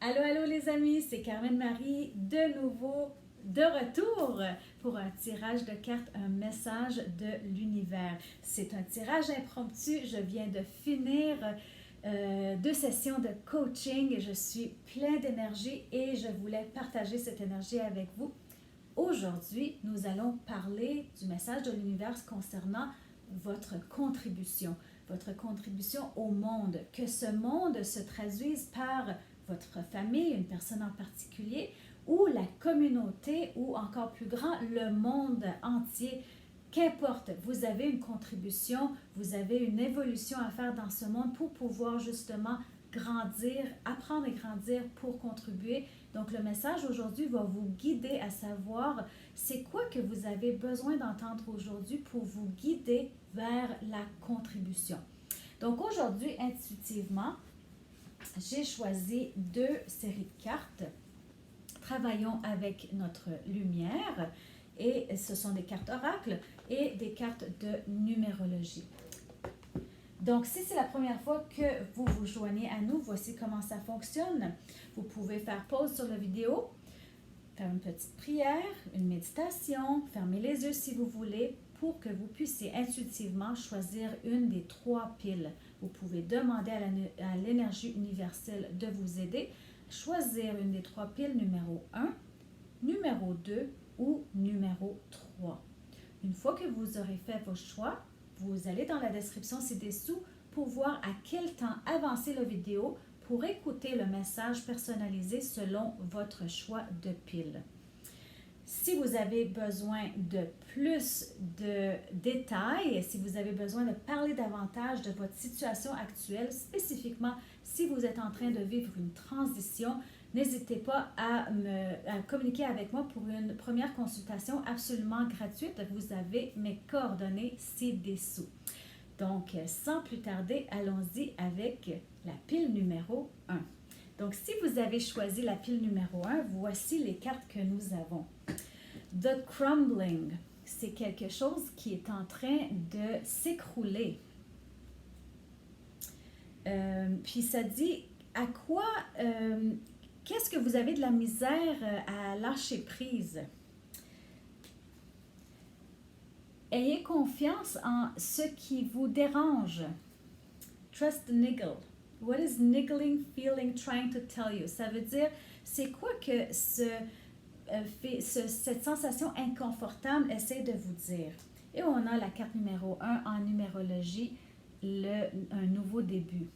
Allô, allô les amis, c'est Carmen Marie de nouveau de retour pour un tirage de cartes, un message de l'univers. C'est un tirage impromptu, je viens de finir 2 sessions de coaching, je suis plein d'énergie et je voulais partager cette énergie avec vous. Aujourd'hui, nous allons parler du message de l'univers concernant votre contribution au monde, que ce monde se traduise par votre famille, une personne en particulier, ou la communauté, ou encore plus grand, le monde entier. Qu'importe, vous avez une contribution, vous avez une évolution à faire dans ce monde pour pouvoir justement grandir, apprendre et grandir pour contribuer. Donc le message aujourd'hui va vous guider à savoir c'est quoi que vous avez besoin d'entendre aujourd'hui pour vous guider vers la contribution. Donc aujourd'hui, intuitivement, j'ai choisi 2 séries de cartes. Travaillons avec notre lumière et ce sont des cartes oracles et des cartes de numérologie. Donc, si c'est la première fois que vous vous joignez à nous, voici comment ça fonctionne. Vous pouvez faire pause sur la vidéo, faire une petite prière, une méditation, fermer les yeux si vous voulez pour que vous puissiez intuitivement choisir une des 3 piles. Vous pouvez demander à l'énergie universelle de vous aider, choisir une des 3 piles numéro 1, numéro 2 ou numéro 3. Une fois que vous aurez fait vos choix, vous allez dans la description ci-dessous pour voir à quel temps avancer la vidéo pour écouter le message personnalisé selon votre choix de pile. Si vous avez besoin de plus de détails, si vous avez besoin de parler davantage de votre situation actuelle, spécifiquement si vous êtes en train de vivre une transition, n'hésitez pas à communiquer avec moi pour une première consultation absolument gratuite. Vous avez mes coordonnées ci-dessous. Donc, sans plus tarder, allons-y avec la pile numéro 1. Donc, si vous avez choisi la pile numéro 1, voici les cartes que nous avons. The Crumbling, c'est quelque chose qui est en train de s'écrouler. Puis ça dit à quoi, qu'est-ce que vous avez de la misère à lâcher prise? Ayez confiance en ce qui vous dérange. Trust the niggle. What is niggling feeling trying to tell you? Ça veut dire, c'est quoi que cette sensation inconfortable essaie de vous dire? Et on a la carte numéro 1 en numérologie, un nouveau début.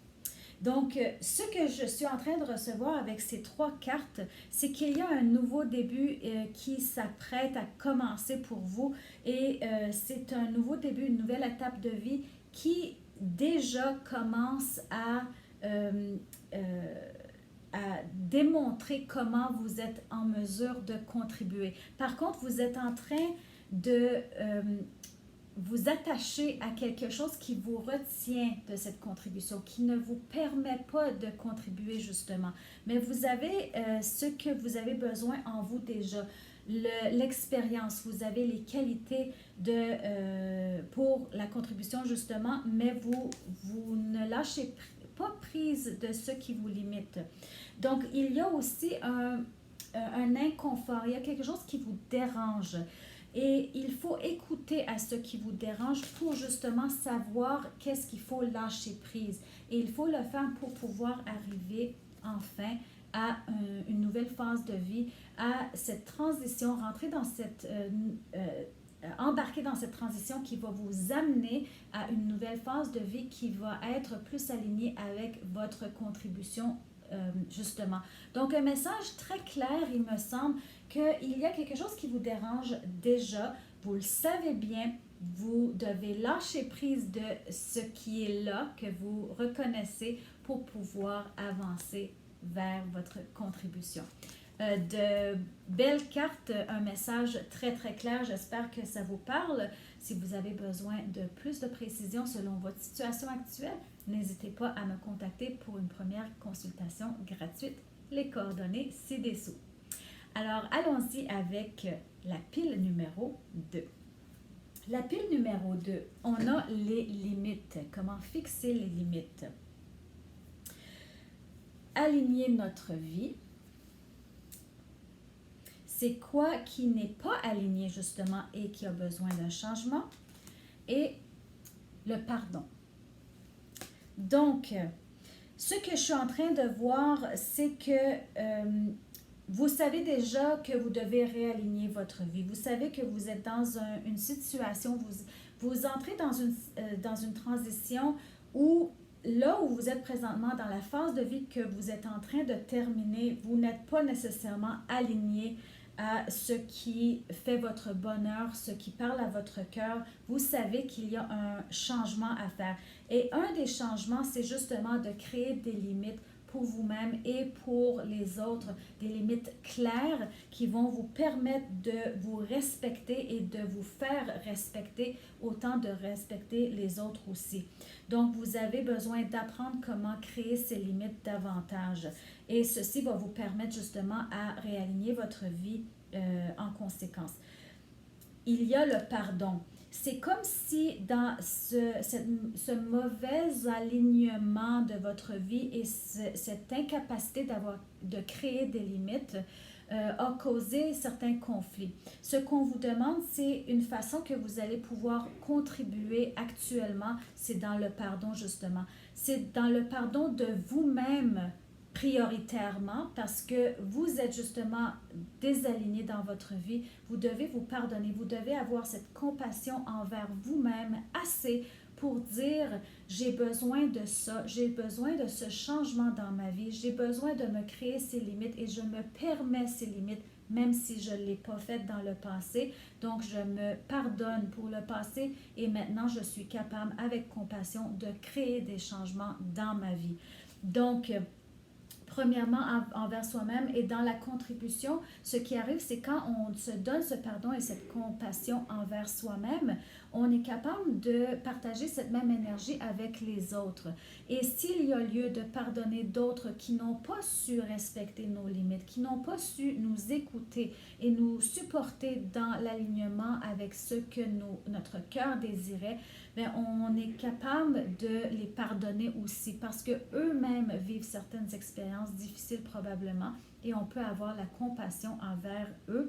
Donc, ce que je suis en train de recevoir avec ces 3 cartes, c'est qu'il y a un nouveau début qui s'apprête à commencer pour vous et c'est un nouveau début, une nouvelle étape de vie qui déjà commence à démontrer comment vous êtes en mesure de contribuer. Par contre, vous êtes en train de vous attacher à quelque chose qui vous retient de cette contribution, qui ne vous permet pas de contribuer justement. Mais vous avez ce que vous avez besoin en vous déjà, l'expérience, vous avez les qualités pour la contribution justement, mais vous ne lâchez pas prise de ce qui vous limite. Donc, il y a aussi un inconfort, il y a quelque chose qui vous dérange. Et il faut écouter à ce qui vous dérange pour justement savoir qu'est-ce qu'il faut lâcher prise. Et il faut le faire pour pouvoir arriver enfin à une nouvelle phase de vie, à cette transition, embarquer dans cette transition qui va vous amener à une nouvelle phase de vie qui va être plus alignée avec votre contribution justement. Donc, un message très clair, il me semble qu'il y a quelque chose qui vous dérange déjà, vous le savez bien, vous devez lâcher prise de ce qui est là, que vous reconnaissez pour pouvoir avancer vers votre contribution. De belles cartes, un message très très clair, j'espère que ça vous parle. Si vous avez besoin de plus de précision selon votre situation actuelle, n'hésitez pas à me contacter pour une première consultation gratuite. Les coordonnées ci-dessous. Alors, allons-y avec la pile numéro 2. La pile numéro 2, on a les limites. Comment fixer les limites? aligner notre vie, c'est quoi qui n'est pas aligné justement et qui a besoin d'un changement, et le pardon. Donc, ce que je suis en train de voir, c'est que vous savez déjà que vous devez réaligner votre vie. Vous savez que vous êtes dans une situation, vous entrez dans une transition où, là où vous êtes présentement, dans la phase de vie que vous êtes en train de terminer, vous n'êtes pas nécessairement aligné à ce qui fait votre bonheur, ce qui parle à votre cœur. Vous savez qu'il y a un changement à faire. Et un des changements, c'est justement de créer des limites pour vous-même et pour les autres, des limites claires qui vont vous permettre de vous respecter et de vous faire respecter, autant de respecter les autres aussi. Donc, vous avez besoin d'apprendre comment créer ces limites davantage. Et ceci va vous permettre justement à réaligner votre vie en conséquence. Il y a le pardon. C'est comme si dans ce mauvais alignement de votre vie et cette incapacité de créer des limites a causé certains conflits. Ce qu'on vous demande, c'est une façon que vous allez pouvoir contribuer actuellement, c'est dans le pardon justement. C'est dans le pardon de vous-même prioritairement parce que vous êtes justement désaligné dans votre vie. Vous devez vous pardonner, vous devez avoir cette compassion envers vous-même assez pour dire j'ai besoin de ça, j'ai besoin de ce changement dans ma vie, j'ai besoin de me créer ces limites et je me permets ces limites même si je ne l'ai pas fait dans le passé. Donc, je me pardonne pour le passé et maintenant, je suis capable, avec compassion, de créer des changements dans ma vie. Donc, premièrement, envers soi-même et dans la contribution, ce qui arrive, c'est quand on se donne ce pardon et cette compassion envers soi-même, on est capable de partager cette même énergie avec les autres. Et s'il y a lieu de pardonner d'autres qui n'ont pas su respecter nos limites, qui n'ont pas su nous écouter et nous supporter dans l'alignement avec ce que notre cœur désirait, bien, on est capable de les pardonner aussi parce qu'eux-mêmes vivent certaines expériences difficiles probablement et on peut avoir la compassion envers eux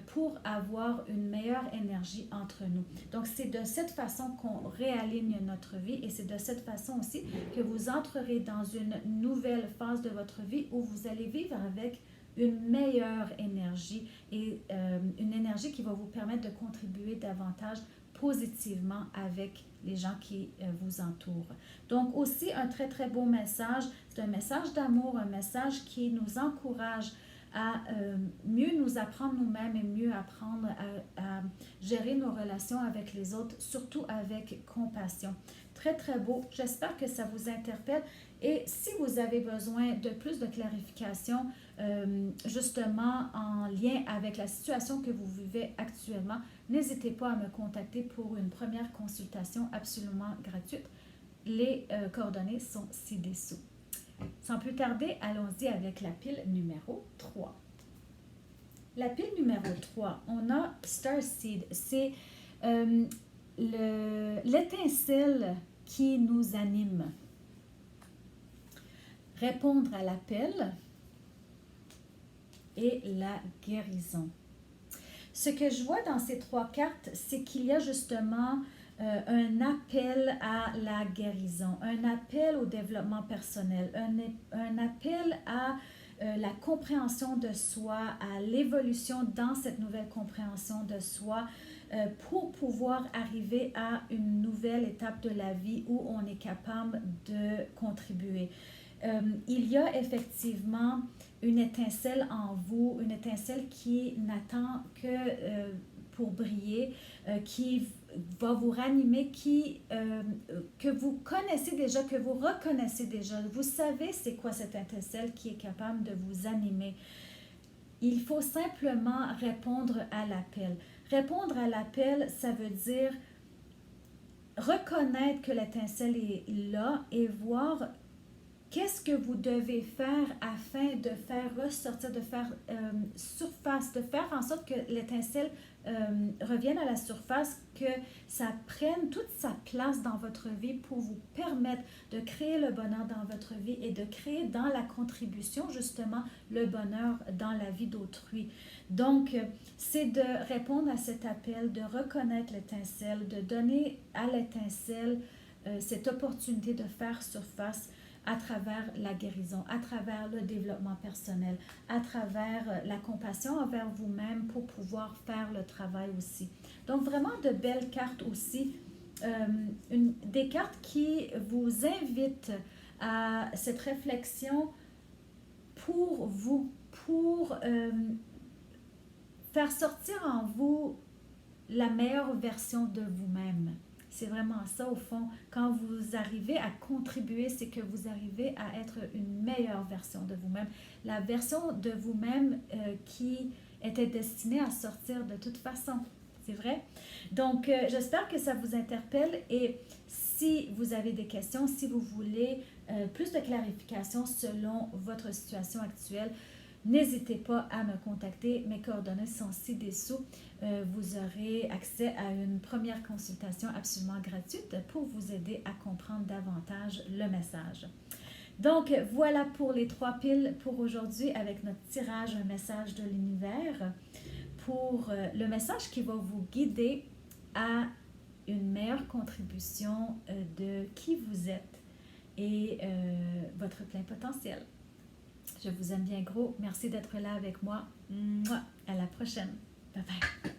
pour avoir une meilleure énergie entre nous. Donc, c'est de cette façon qu'on réaligne notre vie et c'est de cette façon aussi que vous entrerez dans une nouvelle phase de votre vie où vous allez vivre avec une meilleure énergie et une énergie qui va vous permettre de contribuer davantage positivement avec les gens qui vous entourent. Donc aussi un très très beau message, c'est un message d'amour, un message qui nous encourage à mieux nous apprendre nous-mêmes et mieux apprendre à gérer nos relations avec les autres, surtout avec compassion. Très très beau, j'espère que ça vous interpelle et si vous avez besoin de plus de clarification justement en lien avec la situation que vous vivez actuellement, n'hésitez pas à me contacter pour une première consultation absolument gratuite. Les coordonnées sont ci-dessous. Sans plus tarder, allons-y avec la pile numéro 3. La pile numéro 3, on a Starseed. C'est l'étincelle qui nous anime. Répondre à l'appel et la guérison. Ce que je vois dans ces trois cartes, c'est qu'il y a justement un appel à la guérison, un appel au développement personnel, un appel à la compréhension de soi, à l'évolution dans cette nouvelle compréhension de soi pour pouvoir arriver à une nouvelle étape de la vie où on est capable de contribuer. Il y a effectivement une étincelle en vous, une étincelle qui n'attend que pour briller, qui va vous ranimer, que vous connaissez déjà, que vous reconnaissez déjà. Vous savez c'est quoi cette étincelle qui est capable de vous animer. Il faut simplement répondre à l'appel. Répondre à l'appel, ça veut dire reconnaître que l'étincelle est là et voir qu'est-ce que vous devez faire afin de faire ressortir, de faire surface, de faire en sorte que l'étincelle revienne à la surface, que ça prenne toute sa place dans votre vie pour vous permettre de créer le bonheur dans votre vie et de créer dans la contribution justement le bonheur dans la vie d'autrui. Donc, c'est de répondre à cet appel, de reconnaître l'étincelle, de donner à l'étincelle cette opportunité de faire surface à travers la guérison, à travers le développement personnel, à travers la compassion envers vous-même pour pouvoir faire le travail aussi. Donc vraiment de belles cartes aussi, des cartes qui vous invitent à cette réflexion pour vous, pour faire sortir en vous la meilleure version de vous-même. C'est vraiment ça au fond. Quand vous arrivez à contribuer, c'est que vous arrivez à être une meilleure version de vous-même. La version de vous-même qui était destinée à sortir de toute façon. C'est vrai? Donc, j'espère que ça vous interpelle et si vous avez des questions, si vous voulez plus de clarification selon votre situation actuelle, n'hésitez pas à me contacter. Mes coordonnées sont ci-dessous. Vous aurez accès à une première consultation absolument gratuite pour vous aider à comprendre davantage le message. Donc, voilà pour les 3 piles pour aujourd'hui avec notre tirage Un message de l'univers pour le message qui va vous guider à une meilleure contribution de qui vous êtes et votre plein potentiel. Je vous aime bien gros. Merci d'être là avec moi. Mouah. À la prochaine. Bye bye.